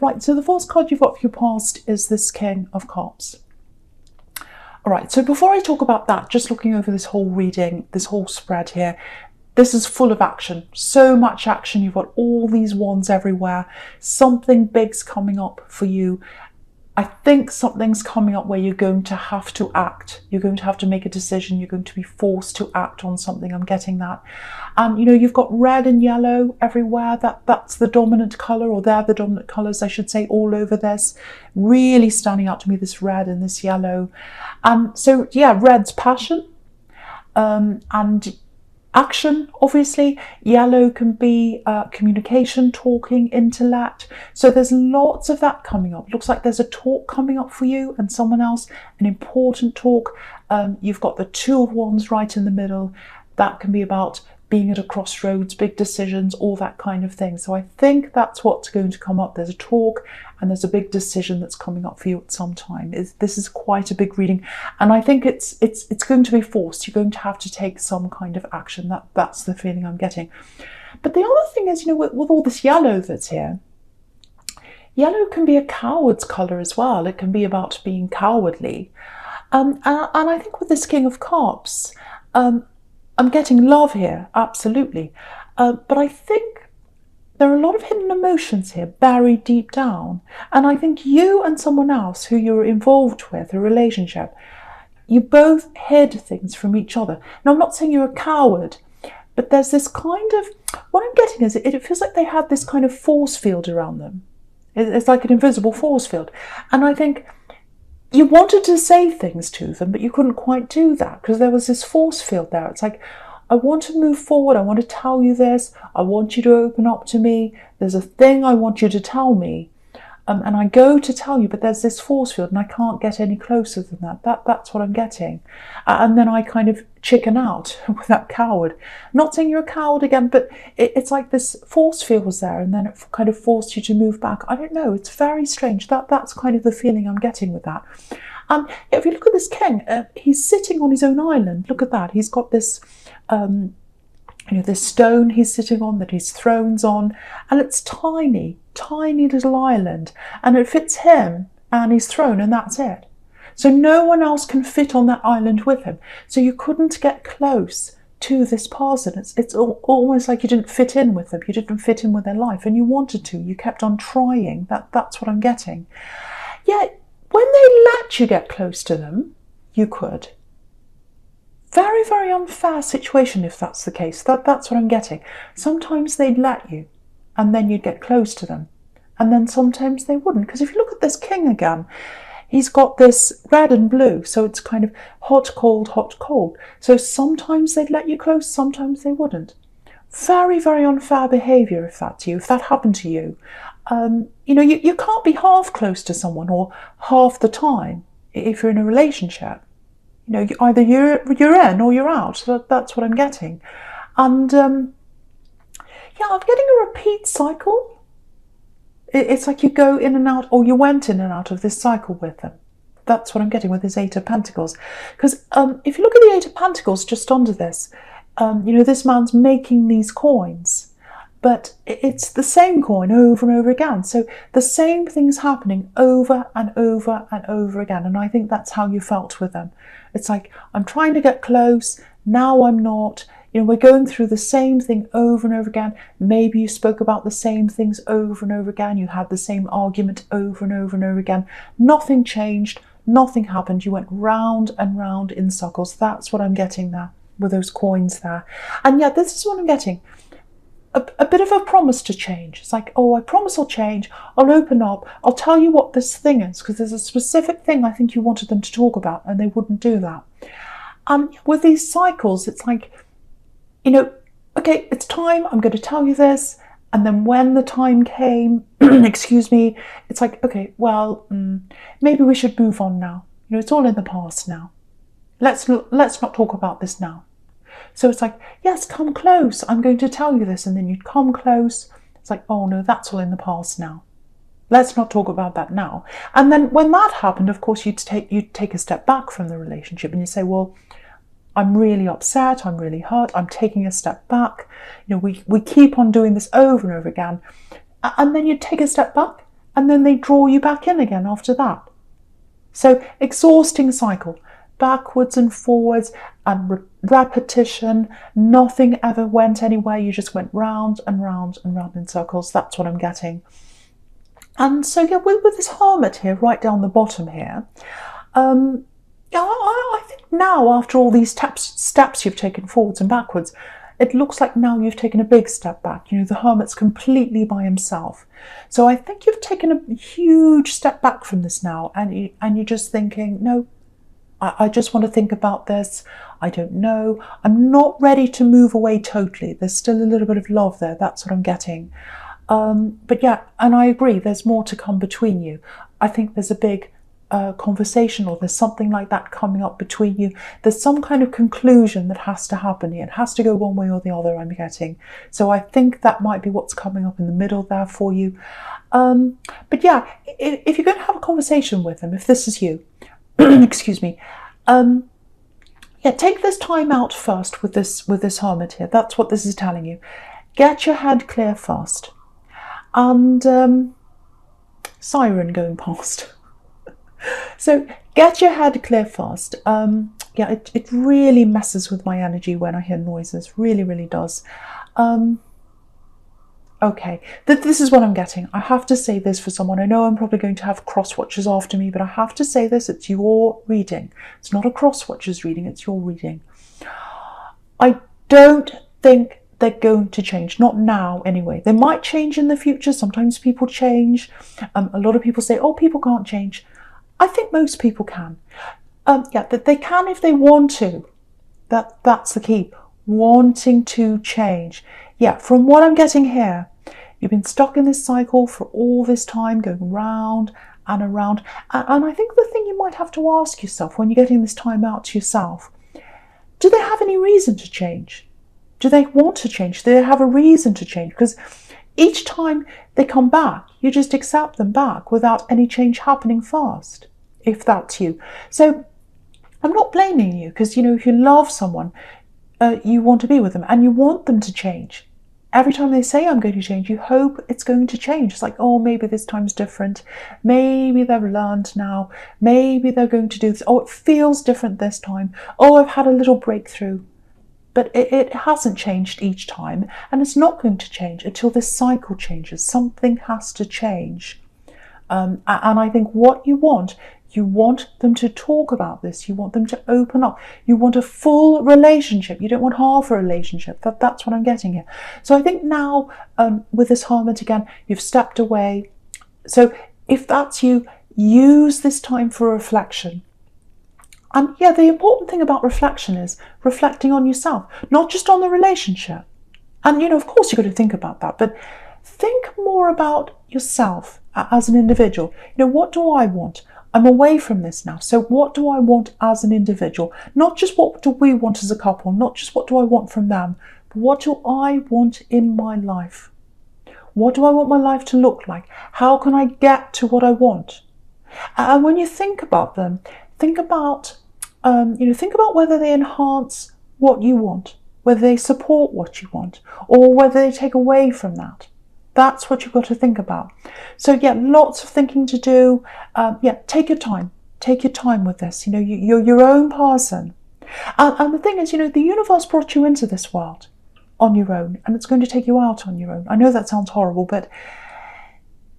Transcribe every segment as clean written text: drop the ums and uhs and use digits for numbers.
Right, so the first card you've got for your past is this King of Cups. All right, so before I talk about that, just looking over this whole reading, this whole spread here, this is full of action, so much action. You've got all these wands everywhere. Something big's coming up for you. I think something's coming up where you're going to have to act. You're going to have to make a decision. You're going to be forced to act on something. I'm getting that. You know, you've got red and yellow everywhere. That's the dominant colour, or they're the dominant colours, I should say, all over this. Really standing out to me, this red and this yellow. So, yeah, red's passion. And action, obviously. Yellow can be communication, talking, intellect. So there's lots of that coming up. Looks like there's a talk coming up for you and someone else, an important talk. You've got the Two of Wands right in the middle. That can be about being at a crossroads, big decisions, all that kind of thing. So I think that's what's going to come up. There's a talk and there's a big decision that's coming up for you at some time. This is quite a big reading, and I think it's going to be forced. You're going to have to take some kind of action. That's the feeling I'm getting. But the other thing is, you know, with all this yellow that's here, yellow can be a coward's colour as well. It can be about being cowardly. And I think with this King of Cups, I'm getting love here, absolutely. But I think there are a lot of hidden emotions here, buried deep down. And I think you and someone else who you're involved with, a relationship, you both hid things from each other. Now, I'm not saying you're a coward, but there's this kind of, what I'm getting is it feels like they had this kind of force field around them. It's like an invisible force field. And I think you wanted to say things to them, but you couldn't quite do that because there was this force field there. It's like, I want to move forward. I want to tell you this. I want you to open up to me. There's a thing I want you to tell me. And I go to tell you, but there's this force field and I can't get any closer than that. That's what I'm getting. And then I kind of chicken out with that coward. Not saying you're a coward again, but it's like this force field was there and then it kind of forced you to move back. I don't know. It's very strange. That's kind of the feeling I'm getting with that. If you look at this king, he's sitting on his own island. Look at that. He's got this, you know, this stone he's sitting on that his throne's on, and it's tiny, tiny little island, and it fits him and his throne, and that's it. So no one else can fit on that island with him. So you couldn't get close to this person. It's almost like you didn't fit in with them. You didn't fit in with their life, and you wanted to. You kept on trying. That's what I'm getting. Yet when they let you get close to them, you could. Very, very unfair situation if that's the case. That's what I'm getting. Sometimes they'd let you, and then you'd get close to them. And then sometimes they wouldn't. Because if you look at this king again, he's got this red and blue. So it's kind of hot, cold, hot, cold. So sometimes they'd let you close, sometimes they wouldn't. Very, very unfair behaviour if that's you, if that happened to you. You know, you can't be half close to someone or half the time if you're in a relationship. You know, either you're in or you're out. So that's what I'm getting. And yeah, I'm getting a repeat cycle. It's like you go in and out, or you went in and out of this cycle with them. That's what I'm getting with this Eight of Pentacles. Because if you look at the Eight of Pentacles just under this, you know, this man's making these coins. But it's the same coin over and over again. So the same thing's happening over and over and over again. And I think that's how you felt with them. It's like, I'm trying to get close, now I'm not. You know, we're going through the same thing over and over again. Maybe you spoke about the same things over and over again. You had the same argument over and over and over again. Nothing changed, nothing happened. You went round and round in circles. That's what I'm getting there with those coins there. And yeah, this is what I'm getting. A bit of a promise to change. It's like, oh, I promise I'll change. I'll open up. I'll tell you what this thing is, because there's a specific thing I think you wanted them to talk about, and they wouldn't do that. With these cycles, it's like, you know, okay, it's time. I'm going to tell you this. And then when the time came, excuse me, it's like, okay, well, maybe we should move on now. You know, it's all in the past now. Let's not talk about this now. So it's like, yes, come close. I'm going to tell you this. And then you'd come close. It's like, oh no, that's all in the past now. Let's not talk about that now. And then when that happened, of course, you'd take a step back from the relationship and you say, well, I'm really upset. I'm really hurt. I'm taking a step back. You know, we keep on doing this over and over again. And then you'd take a step back and then they draw you back in again after that. So exhausting cycle, backwards and forwards and repetition. Nothing ever went anywhere. You just went round and round and round in circles. That's what I'm getting. And so yeah, with this Hermit here, right down the bottom here, I think now after all these steps you've taken forwards and backwards, it looks like now you've taken a big step back. You know, the Hermit's completely by himself. So I think you've taken a huge step back from this now, and you're just thinking, no, I just want to think about this. I don't know. I'm not ready to move away totally. There's still a little bit of love there. That's what I'm getting. But yeah, and I agree, there's more to come between you. I think there's a big conversation, or there's something like that coming up between you. There's some kind of conclusion that has to happen here. It has to go one way or the other, I'm getting. So I think that might be what's coming up in the middle there for you. But yeah, if you're going to have a conversation with them, if this is you, excuse me, yeah, take this time out first with this Hermit here. That's what this is telling you. Get your head clear first. And siren going past. So get your head clear first. Yeah, it really messes with my energy when I hear noises. Really, really does. Okay, this is what I'm getting. I have to say this for someone. I know I'm probably going to have cross-watchers after me, but I have to say this. It's your reading. It's not a cross-watcher's reading. It's your reading. I don't think they're going to change. Not now, anyway. They might change in the future. Sometimes people change. A lot of people say, oh, people can't change. I think most people can. Yeah, that they can if they want to. That's the key. Wanting to change. Yeah, from what I'm getting here, you've been stuck in this cycle for all this time, going round and around. And I think the thing you might have to ask yourself when you're getting this time out to yourself, do they have any reason to change? Do they want to change? Do they have a reason to change? Because each time they come back, you just accept them back without any change happening first, if that's you. So I'm not blaming you, because, you know, if you love someone, you want to be with them and you want them to change. Every time they say, I'm going to change, you hope it's going to change. It's like, oh, maybe this time's different. Maybe they've learned now. Maybe they're going to do this. Oh, it feels different this time. Oh, I've had a little breakthrough. But it hasn't changed each time, and it's not going to change until this cycle changes. Something has to change. And I think what you want them to talk about this. You want them to open up. You want a full relationship. You don't want half a relationship. That's what I'm getting here. So I think now, with this Hermit again, you've stepped away. So if that's you, use this time for reflection. And yeah, the important thing about reflection is reflecting on yourself, not just on the relationship. And, you know, of course you've got to think about that, but think more about yourself as an individual. You know, what do I want? I'm away from this now. So what do I want as an individual? Not just what do we want as a couple, not just what do I want from them, but what do I want in my life? What do I want my life to look like? How can I get to what I want? And when you think about them, think about whether they enhance what you want, whether they support what you want, or whether they take away from that. That's what you've got to think about. So yeah, lots of thinking to do. Yeah, take your time. Take your time with this. You know, you're your own person. And the thing is, you know, the universe brought you into this world on your own, and it's going to take you out on your own. I know that sounds horrible, but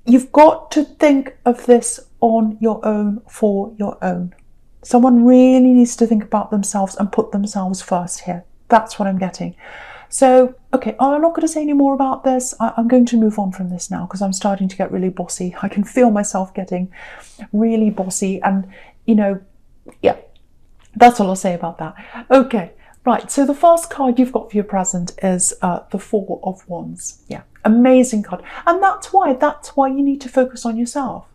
you've got to think of this on your own, for your own. Someone really needs to think about themselves and put themselves first here. That's what I'm getting. So, okay, I'm not going to say any more about this. I'm going to move on from this now, because I'm starting to get really bossy. I can feel myself getting really bossy, and, you know, yeah, that's all I'll say about that. Okay, right, so the first card you've got for your present is the Four of Wands. Yeah, amazing card. And that's why you need to focus on yourself.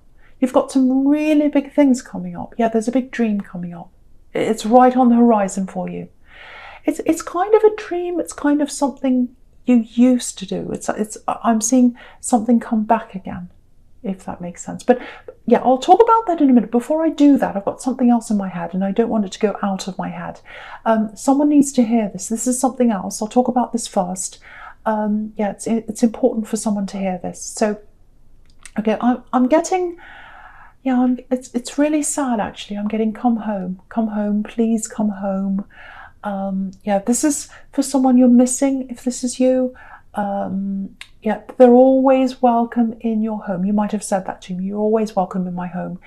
You've got some really big things coming up. Yeah, there's a big dream coming up. It's right on the horizon for you. It's kind of a dream. It's kind of something you used to do. I'm seeing something come back again, if that makes sense. But yeah, I'll talk about that in a minute. Before I do that, I've got something else in my head, and I don't want it to go out of my head. Someone needs to hear this. This is something else. I'll talk about this first. Yeah, it's important for someone to hear this. So Okay, I'm getting, yeah, it's really sad actually. I'm getting come home, please come home. Yeah, this is for someone you're missing. If this is you, yeah, they're always welcome in your home. You might have said that to me. You're always welcome in my home.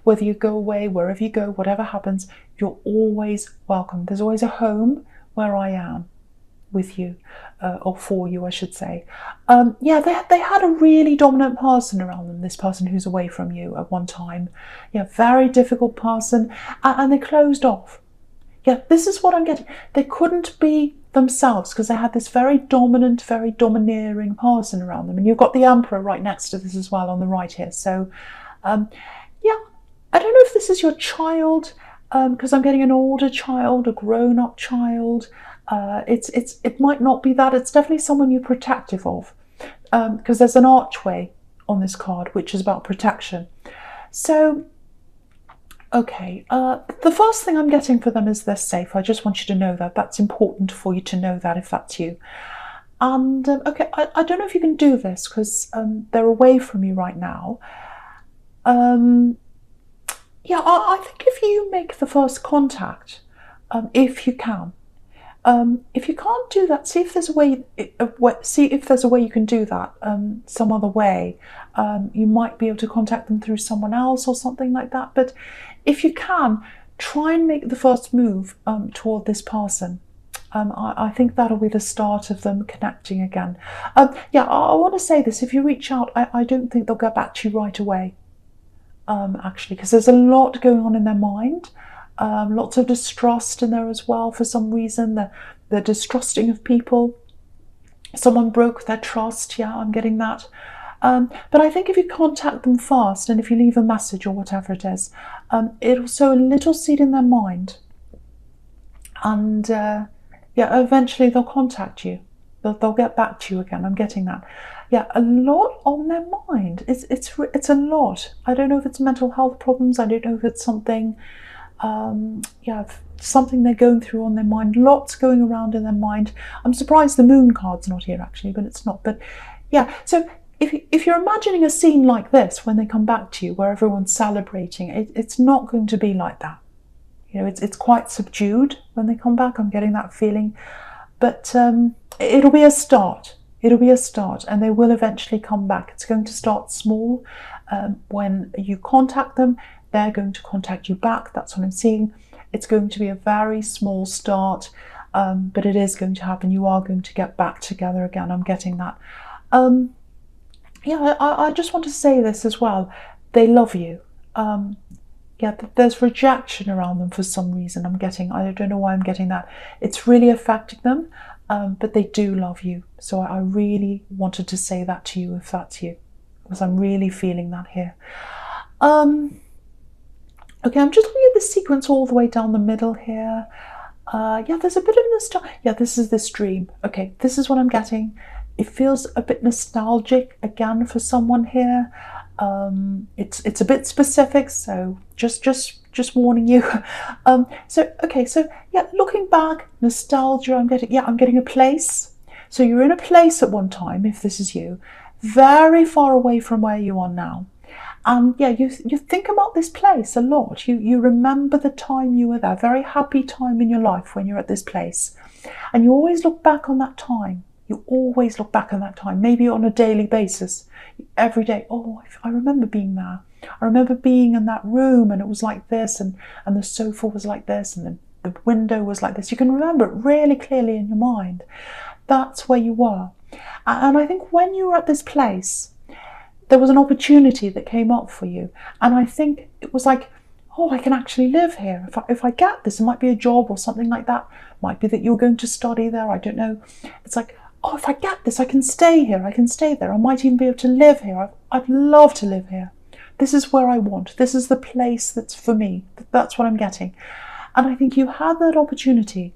Whether you go away, wherever you go, whatever happens, you're always welcome. There's always a home where I am with you, or for you, I should say. Yeah, they had a really dominant person around them, this person who's away from you at one time. Yeah, very difficult person, and they closed off. Yeah, this is what I'm getting. They couldn't be themselves because they had this very dominant, very domineering person around them. And you've got the Emperor right next to this as well on the right here. So, yeah, I don't know if this is your child, because I'm getting an older child, a grown-up child. It might not be that. It's definitely someone you're protective of, because there's an archway on this card, which is about protection. So, okay, the first thing I'm getting for them is they're safe. I just want you to know that. That's important for you to know that if that's you. And, okay, I don't know if you can do this because they're away from you right now. Yeah, I think if you make the first contact, if you can. If you can't do that, see if there's a way. See if there's a way you can do that. Some other way. You might be able to contact them through someone else or something like that. But if you can, try and make the first move toward this person. I think that'll be the start of them connecting again. Yeah, I want to say this. If you reach out, I don't think they'll get back to you right away. Actually, because there's a lot going on in their mind. Lots of distrust in there as well for some reason. They're distrusting of people. Someone broke their trust. Yeah, I'm getting that. But I think if you contact them fast and if you leave a message or whatever it is, it'll sow a little seed in their mind. And yeah, eventually they'll contact you. They'll get back to you again. I'm getting that. Yeah, a lot on their mind. It's a lot. I don't know if it's mental health problems. I don't know if it's something... yeah, something they're going through on their mind. Lots going around in their mind. I'm surprised the moon card's not here actually, but it's not. But yeah, so if you're imagining a scene like this when they come back to you, where everyone's celebrating, it's not going to be like that. You know, it's quite subdued when they come back. I'm getting that feeling, but it'll be a start. It'll be a start, and they will eventually come back. It's going to start small. When you contact them, they're going to contact you back. That's what I'm seeing. It's going to be a very small start, but it is going to happen. You are going to get back together again. I'm getting that. Yeah, I just want to say this as well. They love you. Yeah, there's rejection around them for some reason. I don't know why I'm getting that. It's really affecting them, but they do love you. So I really wanted to say that to you if that's you, because I'm really feeling that here. Okay, I'm just looking at the sequence all the way down the middle here. Yeah, there's a bit of nostalgia. Yeah, this is this dream. Okay, this is what I'm getting. It feels a bit nostalgic again for someone here. It's a bit specific, so just warning you. So okay, so yeah, looking back, nostalgia. I'm getting a place. So you're in a place at one time, if this is you, very far away from where you are now. And yeah, you think about this place a lot. You remember the time you were there, very happy time in your life when you're at this place. And you always look back on that time. You always look back on that time, maybe on a daily basis, every day. Oh, I remember being there. I remember being in that room and it was like this, and the sofa was like this, and the window was like this. You can remember it really clearly in your mind. That's where you were. And I think when you were at this place, there was an opportunity that came up for you. And I think it was like, oh, I can actually live here. If I get this, it might be a job or something like that. It might be that you're going to study there. I don't know. It's like, oh, if I get this, I can stay here. I can stay there. I might even be able to live here. I'd love to live here. This is where I want. This is the place that's for me. That's what I'm getting. And I think you had that opportunity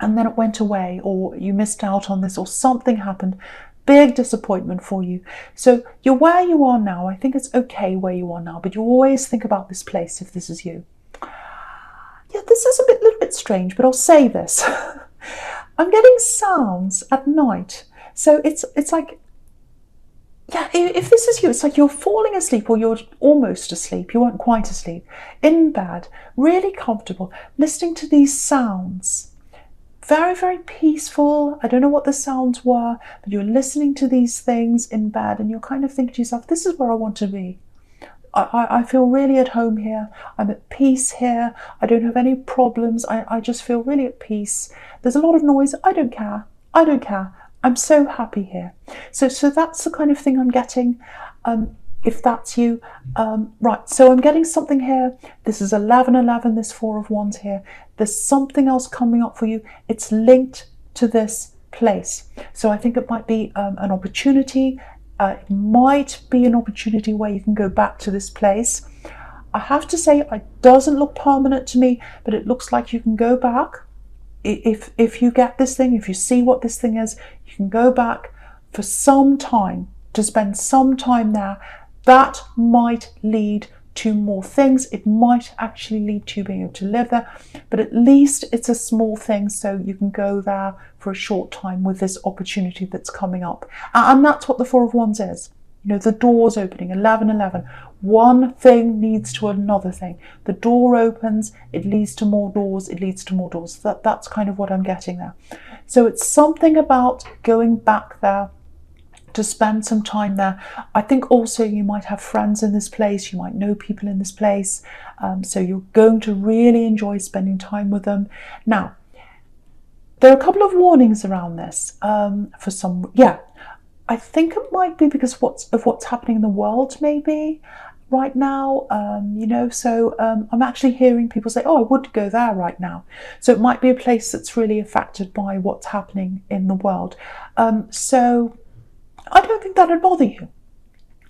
and then it went away, or you missed out on this, or something happened. Big disappointment for you. So you're where you are now. I think it's okay where you are now, but you always think about this place if this is you. Yeah, this is a little bit strange, but I'll say this. I'm getting sounds at night. So it's like yeah, if this is you, it's like you're falling asleep or you're almost asleep, you weren't quite asleep, in bed, really comfortable, listening to these sounds. Very, very peaceful. I don't know what the sounds were, but you're listening to these things in bed and you're kind of thinking to yourself, this is where I want to be. I feel really at home here. I'm at peace here. I don't have any problems. I just feel really at peace. There's a lot of noise. I don't care. I don't care. I'm so happy here. So that's the kind of thing I'm getting. If that's you, right, so I'm getting something here. This is 1111, this Four of Wands here. There's something else coming up for you. It's linked to this place. So I think it might be an opportunity. It might be an opportunity where you can go back to this place. I have to say, it doesn't look permanent to me, but it looks like you can go back. If you get this thing, if you see what this thing is, you can go back for some time, to spend some time there. That might lead to more things. It might actually lead to you being able to live there, but at least it's a small thing, so you can go there for a short time with this opportunity that's coming up. And that's what the Four of Wands is. You know, the door's opening, 1111. One thing leads to another thing. The door opens, it leads to more doors, it leads to more doors. That's kind of what I'm getting there. So it's something about going back there to spend some time there. I think also you might have friends in this place, you might know people in this place, so you're going to really enjoy spending time with them. Now, there are a couple of warnings around this for some, I think it might be because of what's happening in the world maybe right now, you know, so I'm actually hearing people say, oh, I would go there right now. So it might be a place that's really affected by what's happening in the world. So I don't think that'd bother you.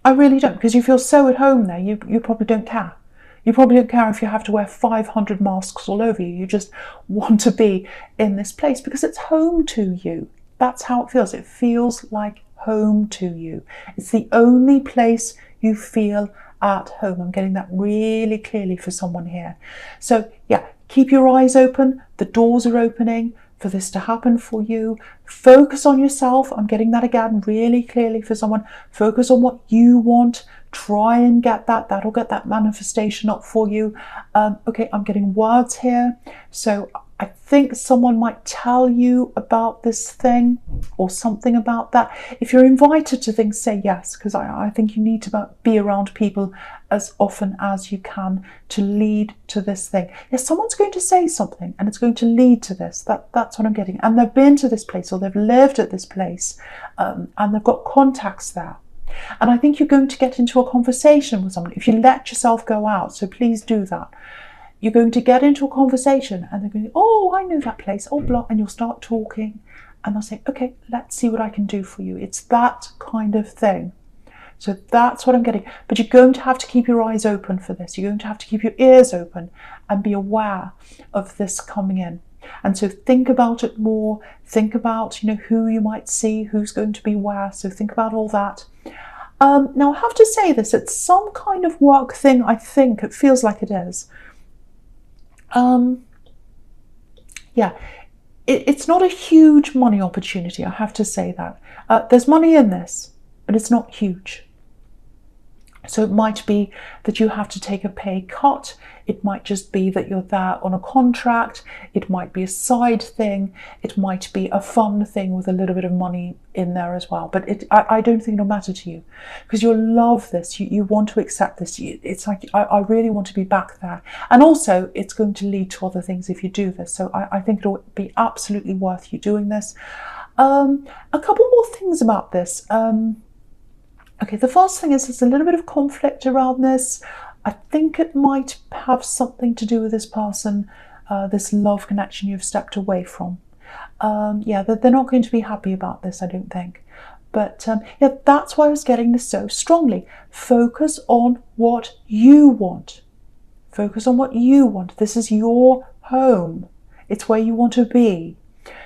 I really don't, because you feel so at home there, you probably don't care. You probably don't care if you have to wear 500 masks all over you. You just want to be in this place because it's home to you. That's how it feels. It feels like home to you. It's the only place you feel at home. I'm getting that really clearly for someone here. So yeah, keep your eyes open. The doors are opening for this to happen for you. Focus on yourself. I'm getting that again really clearly for someone. Focus on what you want. Try and get that. That'll get that manifestation up for you. Okay, I'm getting words here. So I think someone might tell you about this thing or something about that. If you're invited to things, say yes, because I think you need to be around people as often as you can to lead to this thing. Yes, someone's going to say something and it's going to lead to this. That's what I'm getting. And they've been to this place or they've lived at this place and they've got contacts there. And I think you're going to get into a conversation with someone if you let yourself go out. So please do that. You're going to get into a conversation and they're going, oh, I know that place, oh, blah, and you'll start talking and they'll say, okay, let's see what I can do for you. It's that kind of thing. So that's what I'm getting. But you're going to have to keep your eyes open for this. You're going to have to keep your ears open and be aware of this coming in. And so think about it more. Think about, you know, who you might see, who's going to be where. So think about all that. Now, I have to say this, it's some kind of work thing, I think. It feels like it is. Yeah, it's not a huge money opportunity, I have to say that. There's money in this, but it's not huge. So it might be that you have to take a pay cut. It might just be that you're there on a contract. It might be a side thing. It might be a fun thing with a little bit of money in there as well. But I don't think it'll matter to you because you'll love this. You want to accept this. It's like, I really want to be back there. And also it's going to lead to other things if you do this. So I think it'll be absolutely worth you doing this. A couple more things about this. Okay, the first thing is there's a little bit of conflict around this. I think it might have something to do with this person, this love connection you've stepped away from. Yeah, they're not going to be happy about this, I don't think. But yeah, that's why I was getting this so strongly. Focus on what you want. Focus on what you want. This is your home. It's where you want to be.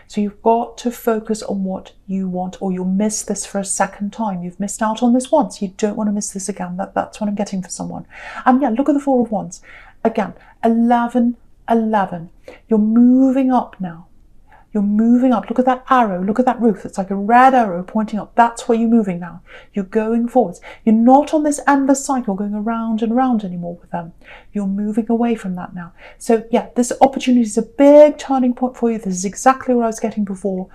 So you've got to focus on what you want or you'll miss this for a second time. You've missed out on this once. You don't want to miss this again. That's what I'm getting for someone. And yeah, look at the Four of Wands. Again, 11, 11. You're moving up now. You're moving up. Look at that arrow. Look at that roof. It's like a red arrow pointing up. That's where you're moving now. You're going forwards. You're not on this endless cycle going around and around anymore with them. You're moving away from that now. So yeah, this opportunity is a big turning point for you. This is exactly what I was getting before.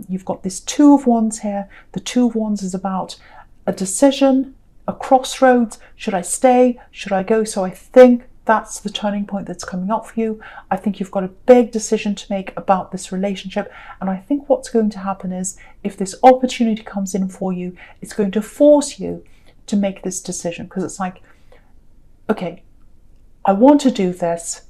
You've got this Two of Wands here. The Two of Wands is about a decision, a crossroads. Should I stay? Should I go? So I think that's the turning point that's coming up for you. I think you've got a big decision to make about this relationship. And I think what's going to happen is, if this opportunity comes in for you, it's going to force you to make this decision, because it's like, okay, I want to do this.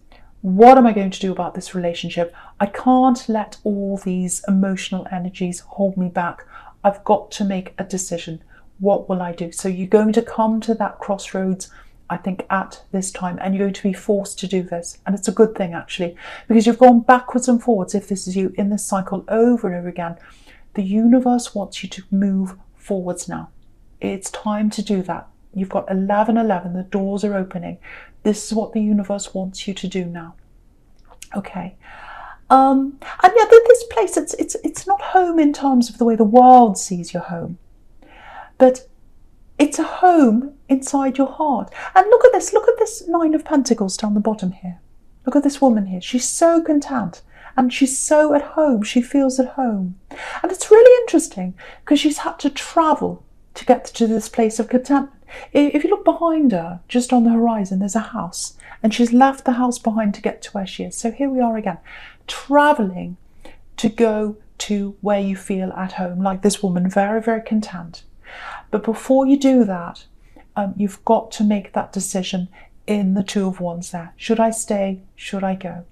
What am I going to do about this relationship? I can't let all these emotional energies hold me back. I've got to make a decision. What will I do? So you're going to come to that crossroads, I think, at this time, and you're going to be forced to do this. And it's a good thing, actually, because you've gone backwards and forwards, if this is you, in this cycle over and over again. The universe wants you to move forwards now. It's time to do that. You've got 11:11, the doors are opening. This is what the universe wants you to do now. Okay. And yeah, this place, it's not home in terms of the way the world sees your home, but it's a home inside your heart. And look at this Nine of Pentacles down the bottom here. Look at this woman here. She's so content and she's so at home. She feels at home. And it's really interesting because she's had to travel to get to this place of contentment. If you look behind her, just on the horizon, there's a house, and she's left the house behind to get to where she is. So here we are again, traveling to go to where you feel at home, like this woman, very, very content. But before you do that, you've got to make that decision in the Two of Wands there. Should I stay? Should I go?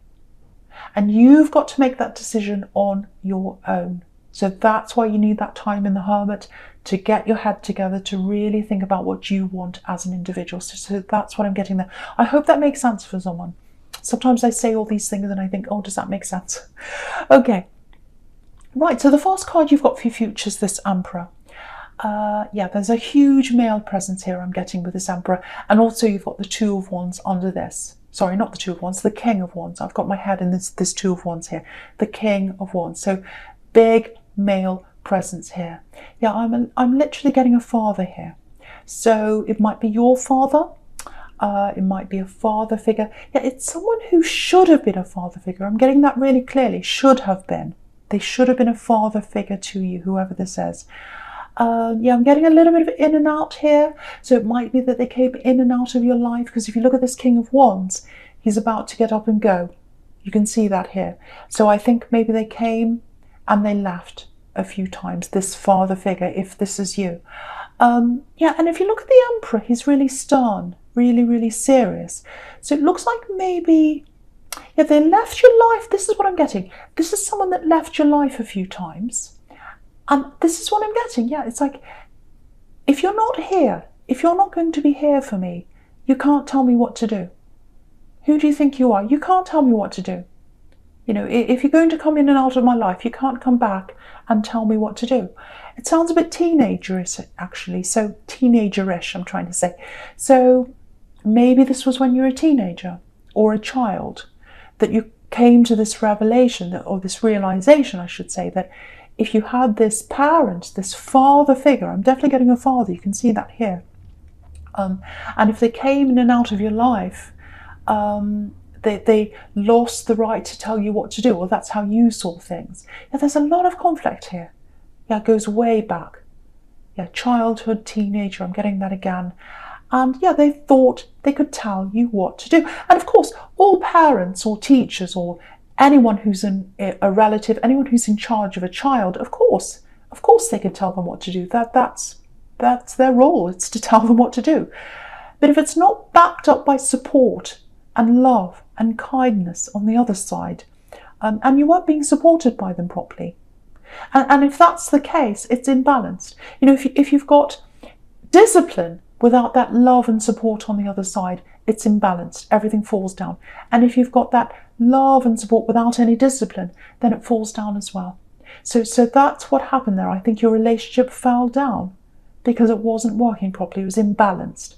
And you've got to make that decision on your own. So that's why you need that time in the Hermit, to get your head together, to really think about what you want as an individual. So that's what I'm getting there. I hope that makes sense for someone. Sometimes I say all these things and I think, oh, does that make sense? Okay. Right, so the first card you've got for your future is this Emperor. Yeah, there's a huge male presence here I'm getting with this Emperor. And also you've got the Two of Wands under this. Sorry, not the Two of Wands, the King of Wands. I've got my head in this Two of Wands here. The King of Wands. So big male presence here. Yeah, I'm literally getting a father here. So it might be your father. It might be a father figure. Yeah, it's someone who should have been a father figure. I'm getting that really clearly. Should have been. They should have been a father figure to you, whoever this is. Yeah, I'm getting a little bit of in and out here. So it might be that they came in and out of your life, because if you look at this King of Wands, he's about to get up and go. You can see that here. So I think maybe they came and they left a few times, this father figure, if this is you. Yeah, and if you look at the Emperor, he's really stern, really, really serious. So it looks like maybe, yeah, they left your life. This is what I'm getting. This is someone that left your life a few times. And this is what I'm getting. Yeah, it's like, if you're not here, if you're not going to be here for me, you can't tell me what to do. Who do you think you are? You can't tell me what to do. You know, if you're going to come in and out of my life, you can't come back and tell me what to do. It sounds a bit teenagerish, actually. So teenagerish, I'm trying to say. So maybe this was when you were a teenager or a child, that you came to this revelation, or this realization, I should say, that if you had this parent, this father figure, I'm definitely getting a father, you can see that here. And if they came in and out of your life, they lost the right to tell you what to do, or that's how you saw things. Yeah, there's a lot of conflict here. Yeah, it goes way back. Yeah, childhood, teenager, I'm getting that again. And yeah, they thought they could tell you what to do. And of course, all parents or teachers or anyone who's a relative, anyone who's in charge of a child, of course they can tell them what to do. That's their role. It's to tell them what to do. But if it's not backed up by support and love and kindness on the other side, and you weren't being supported by them properly, and if that's the case, it's imbalanced. You know, if you've got discipline without that love and support on the other side, it's imbalanced. Everything falls down. And if you've got that love and support without any discipline, then it falls down as well. So that's what happened there. I think your relationship fell down because it wasn't working properly. It was imbalanced.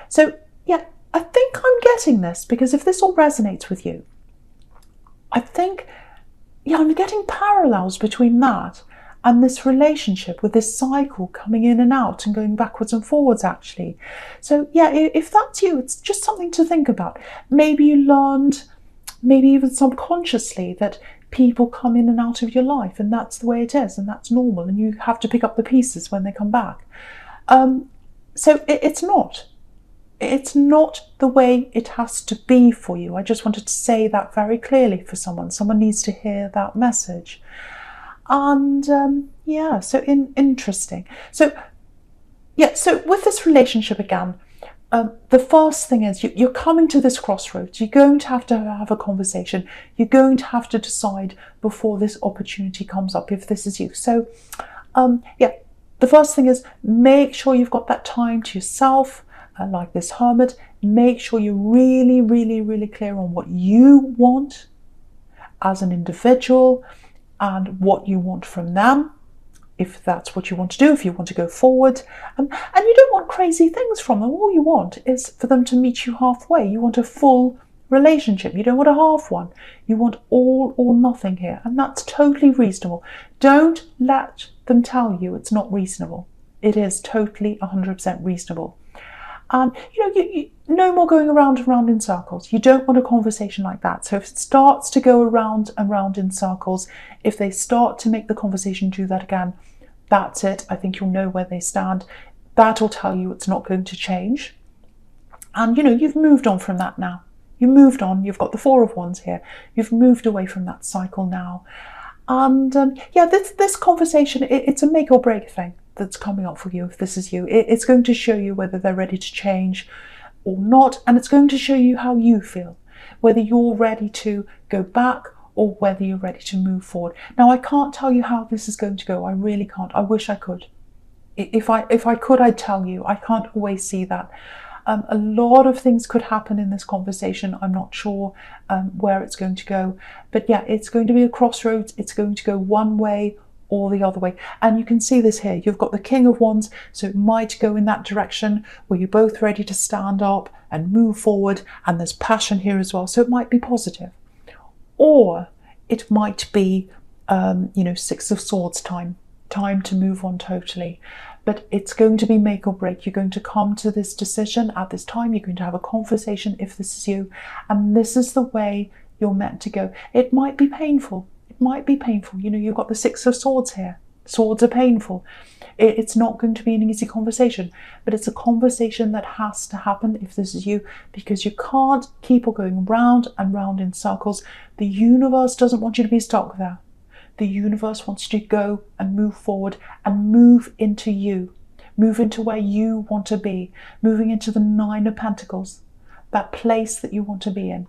So yeah, I think I'm getting this, because if this all resonates with you, I think yeah, I'm getting parallels between that and this relationship with this cycle coming in and out and going backwards and forwards, actually. So yeah, if that's you, it's just something to think about. Maybe you learned, maybe even subconsciously, that people come in and out of your life and that's the way it is and that's normal and you have to pick up the pieces when they come back. So it's not. It's not the way it has to be for you. I just wanted to say that very clearly for someone. Someone needs to hear that message. And yeah, so interesting. So yeah, so with this relationship again, the first thing is you're coming to this crossroads. You're going to have a conversation. You're going to have to decide before this opportunity comes up, if this is you. So yeah, the first thing is make sure you've got that time to yourself. Like this hermit, make sure you're really, really, really clear on what you want as an individual and what you want from them, if that's what you want to do, if you want to go forward. And you don't want crazy things from them. All you want is for them to meet you halfway. You want a full relationship. You don't want a half one. You want all or nothing here. And that's totally reasonable. Don't let them tell you it's not reasonable. It is totally 100% reasonable. And you no more going around and round in circles. You don't want a conversation like that. So if it starts to go around and round in circles, if they start to make the conversation do that again, that's it. I think you'll know where they stand. That'll tell you it's not going to change. And you've moved on from that now. You moved on. You've got the Four of Wands here. You've moved away from that cycle now. And yeah, this conversation, it's a make or break thing that's coming up for you. If this is you, it's going to show you whether they're ready to change or not, and it's going to show you how you feel, whether you're ready to go back or whether you're ready to move forward. Now, I can't tell you how this is going to go. I really can't. I wish I could. If I could, I'd tell you. I can't always see that. A lot of things could happen in this conversation. I'm not sure where it's going to go, but yeah, it's going to be a crossroads. It's going to go one way or the other way. And you can see this here. You've got the King of Wands, so it might go in that direction where you're both ready to stand up and move forward, and there's passion here as well, so it might be positive. Or it might be Six of Swords time to move on totally. But it's going to be make or break. You're going to come to this decision at this time. You're going to have a conversation if this is you, and this is the way you're meant to go. It might be painful. It might be painful. You've got the Six of Swords here. Swords are painful. It's not going to be an easy conversation, but it's a conversation that has to happen if this is you, because you can't keep on going round and round in circles. The universe doesn't want you to be stuck there. The universe wants you to go and move forward and move into you. Move into where you want to be. Moving into the Nine of Pentacles, that place that you want to be in.